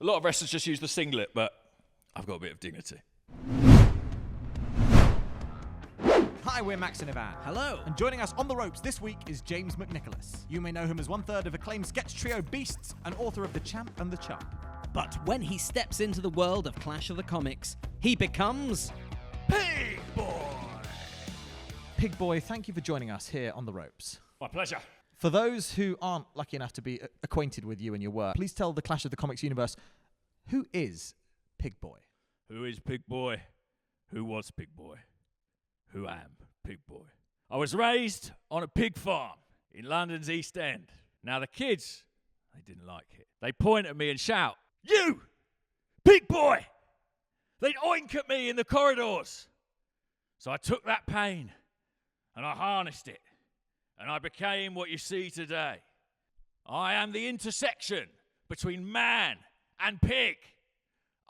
lot of wrestlers just use the singlet, but I've got a bit of dignity. Hi, we're Max and Ivan. Hello. And joining us on the ropes this week is James McNicholas. You may know him as one-third of acclaimed sketch trio Beasts and author of The Champ and the Chump. But when he steps into the world of Clash of the Comics, he becomes... Pig Boy! Pig Boy, thank you for joining us here on the ropes. My pleasure. For those who aren't lucky enough to be acquainted with you and your work, please tell the Clash of the Comics universe, who is Pig Boy? Who is Pig Boy? Who was Pig Boy? Who am Pig Boy? I was raised on a pig farm in London's East End. Now the kids, they didn't like it. They point at me and shout, "You! Pig Boy!" They'd oink at me in the corridors. So I took that pain and I harnessed it. And I became what you see today. I am the intersection between man and pig.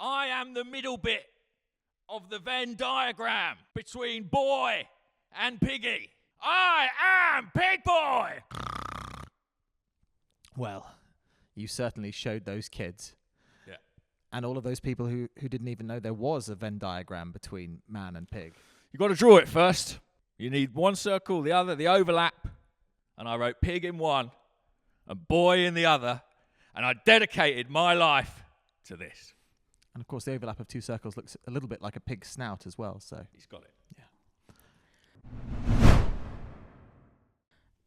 I am the middle bit of the Venn diagram between boy and piggy. I am Pig Boy! Well, you certainly showed those kids. Yeah. And all of those people who didn't even know there was a Venn diagram between man and pig. You've got to draw it first. You need one circle, the other, the overlap. And I wrote pig in one and boy in the other. And I dedicated my life to this. And of course, the overlap of two circles looks a little bit like a pig's snout as well. So He's got it. Yeah.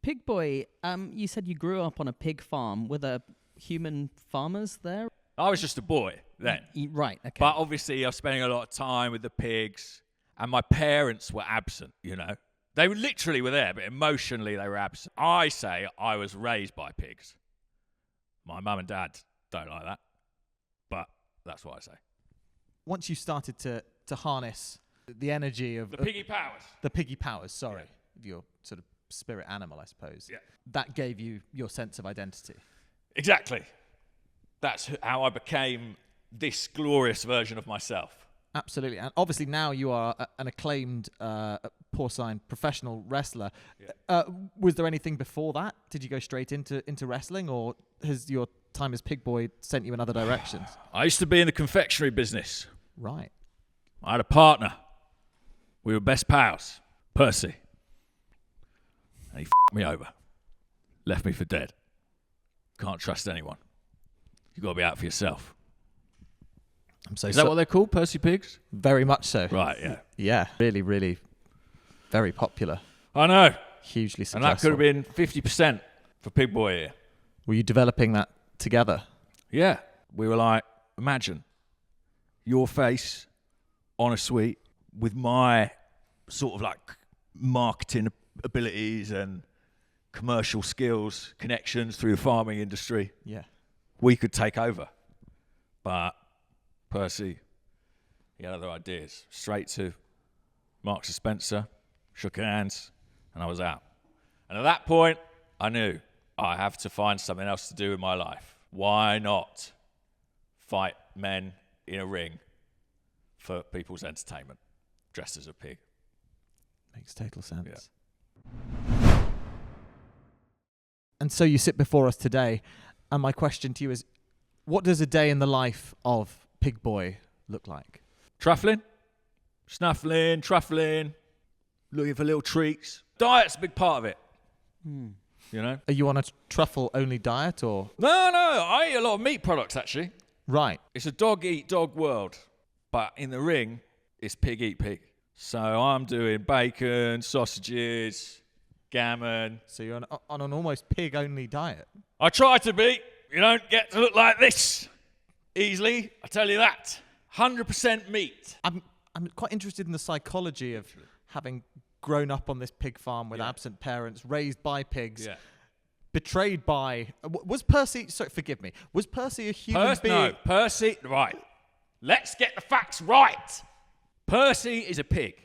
Pig Boy, you said you grew up on a pig farm. Were there human farmers there? I was just a boy then. Right, okay. But obviously, I was spending a lot of time with the pigs. And my parents were absent, you know. They literally were there, but emotionally they were absent. I say I was raised by pigs. My mum and dad don't like that. But that's what I say. Once you started to harness the energy of... The piggy powers. The piggy powers, sorry. Of your sort of spirit animal, I suppose. Yeah. That gave you your sense of identity. Exactly. That's how I became this glorious version of myself. Absolutely. And obviously now you are an acclaimed porcine professional wrestler. Yeah. Was there anything before that? Did you go straight into wrestling, or has your time as Pig Boy sent you in other directions? I used to be in the confectionery business. Right. I had a partner. We were best pals. Percy. And he f***ed me over. Left me for dead. Can't trust anyone. You've got to be out for yourself. Is that what they're called, Percy Pigs? Very much so. Right, yeah. Yeah, really, really very popular. I know. Hugely successful. And that could have been 50% for Pig Boy here. Were you developing that together? Yeah. We were like, imagine your face on a suite with my sort of like marketing abilities and commercial skills, connections through the farming industry. Yeah. We could take over. But Percy, he had other ideas. Straight to Marks and Spencer, shook hands, and I was out. And at that point, I knew I have to find something else to do in my life. Why not fight men in a ring for people's entertainment, dressed as a pig? Makes total sense. Yeah. And so you sit before us today, and my question to you is, what does a day in the life of Pig Boy look like? Truffling, snuffling, truffling, looking for little treats. Diet's a big part of it. You know? Are you on a truffle-only diet, or...? No, I eat a lot of meat products, actually. Right. It's a dog-eat-dog world. But in the ring, it's pig-eat-pig. So I'm doing bacon, sausages, gammon. So you're on an almost pig-only diet? I try to be. You don't get to look like this easily, I tell you that. 100% meat. I'm quite interested in the psychology of having grown up on this pig farm with absent parents, raised by pigs, betrayed by... Was Percy... Sorry, forgive me. Was Percy a human being? No, Percy... Right. Let's get the facts right. Percy is a pig.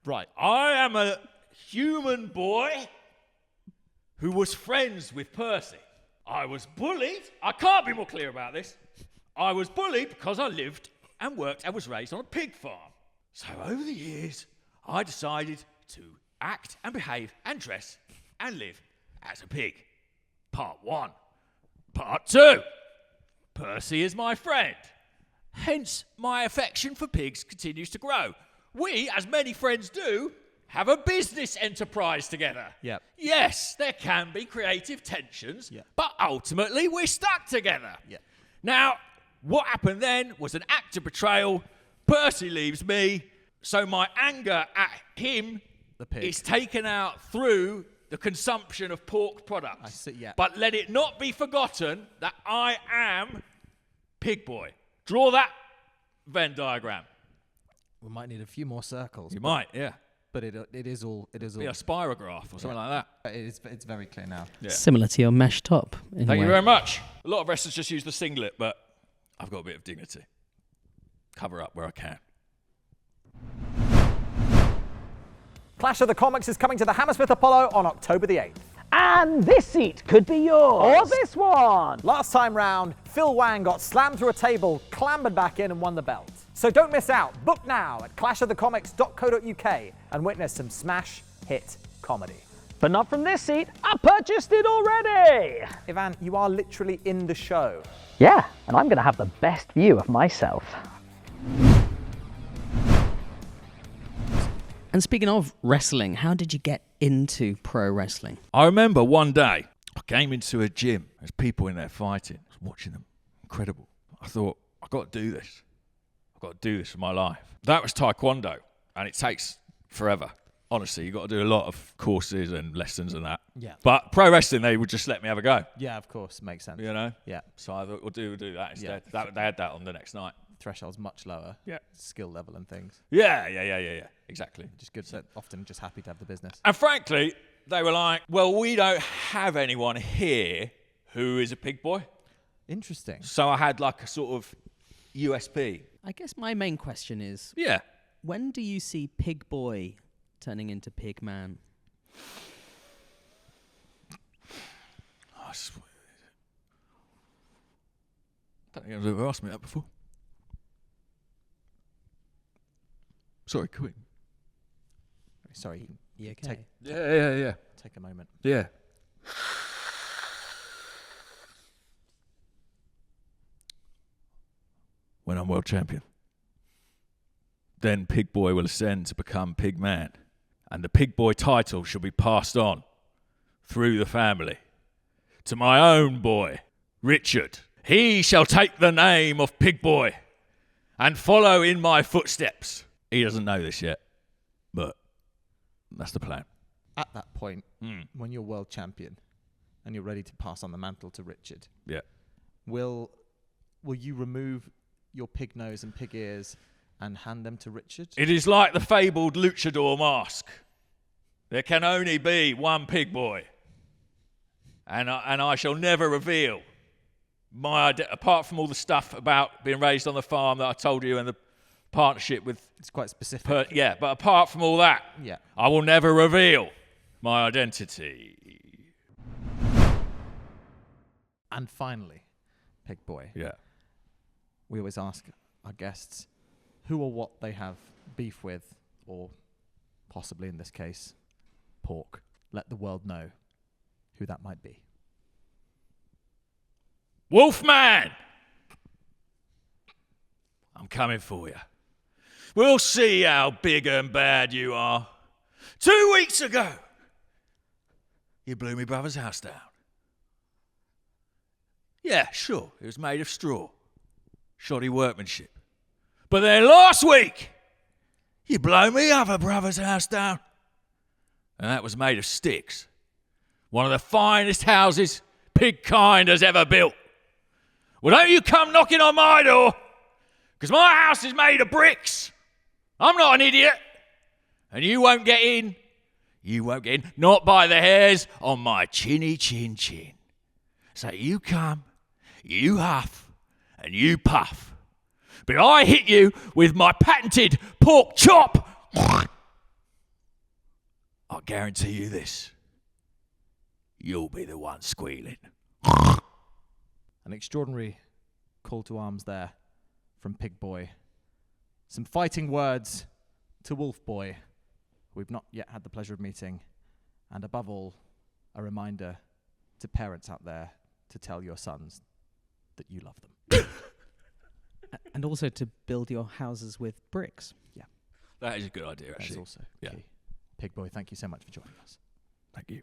Right. I am a human boy who was friends with Percy. I was bullied. I can't be more clear about this. I was bullied because I lived and worked and was raised on a pig farm. So over the years, I decided to act and behave and dress and live as a pig. Part 1. Part 2. Percy is my friend. Hence, my affection for pigs continues to grow. We, as many friends do, have a business enterprise together. Yep. Yes, there can be creative tensions, Yep. but ultimately we're stuck together. Yep. Now, what happened then was an act of betrayal. Percy leaves me, so my anger at him The pig. is taken out through the consumption of pork products. I see, yeah. But let it not be forgotten that I am Pig Boy. Draw that Venn diagram. We might need a few more circles. You might, yeah. But it is all. Be a spirograph or something like that. It's very clear now. Yeah. Similar to your mesh top. In Thank a you way. very much. A lot of wrestlers just use the singlet, but I've got a bit of dignity. Cover up where I can. Clash of the Comics is coming to the Hammersmith Apollo on October the 8th. And this seat could be yours. Or this one. Last time round, Phil Wang got slammed through a table, clambered back in and won the belt. So don't miss out. Book now at clashofthecomics.co.uk and witness some smash hit comedy. But not from this seat. I purchased it already. Ivan, you are literally in the show. Yeah, and I'm going to have the best view of myself. And speaking of wrestling, how did you get into pro wrestling? I remember one day I came into a gym. There's people in there fighting. I was watching them. Incredible. I thought, I've got to do this. I've got to do this for my life. That was Taekwondo, and it takes forever. Honestly, you've got to do a lot of courses and lessons and that. Yeah. But pro wrestling, they would just let me have a go, Yeah, of course, makes sense. you know? Yeah, So I thought, we'll do that instead. Yeah. They had that on the next night. threshold's much lower. Yeah. Skill level and things. Yeah. Exactly. Just good. So often just happy to have the business. And frankly, they were like, well, we don't have anyone here who is a pig boy. Interesting. So I had like a sort of USP. I guess my main question is, Yeah. when do you see Pig Boy turning into Pig Man? I swear. I don't think anyone's ever asked me that before. Sorry, quick. Sorry, You okay? Take- Yeah. take a moment. Yeah. When I'm world champion, then Pig Boy will ascend to become Pig Man, and the Pig Boy title shall be passed on through the family to my own boy, Richard. He shall take the name of Pig Boy and follow in my footsteps. He doesn't know this yet, but that's the plan. At that point, when you're world champion and you're ready to pass on the mantle to Richard, Yeah. will you remove your pig nose and pig ears and hand them to Richard? It is like the fabled luchador mask. There can only be one Pig Boy, and I shall never reveal my apart from all the stuff about being raised on the farm that I told you and the partnership with. It's quite specific. Yeah, but apart from all that, Yeah. I will never reveal my identity. And finally, Pig Boy. Yeah. We always ask our guests who or what they have beef with, or possibly in this case, pork. Let the world know who that might be. Wolfman! I'm coming for you. We'll see how big and bad you are. 2 weeks ago, you blew me brother's house down. Yeah, sure, it was made of straw. Shoddy workmanship. But then last week, you blow me other brother's house down. And that was made of sticks. One of the finest houses pig kind has ever built. Well, don't you come knocking on my door, because my house is made of bricks. I'm not an idiot. And you won't get in. You won't get in. Not by the hairs on my chinny chin chin. So you come, you huff, and you puff. But I hit you with my patented pork chop. I guarantee you this. You'll be the one squealing. An extraordinary call to arms there from Pig Boy. Some fighting words to Wolf Boy, who we've not yet had the pleasure of meeting. And above all, a reminder to parents out there to tell your sons that you love them. And also to build your houses with bricks. That is a good idea, That's actually. also Yeah. key. Pig Boy, thank you so much for joining us. Thank you.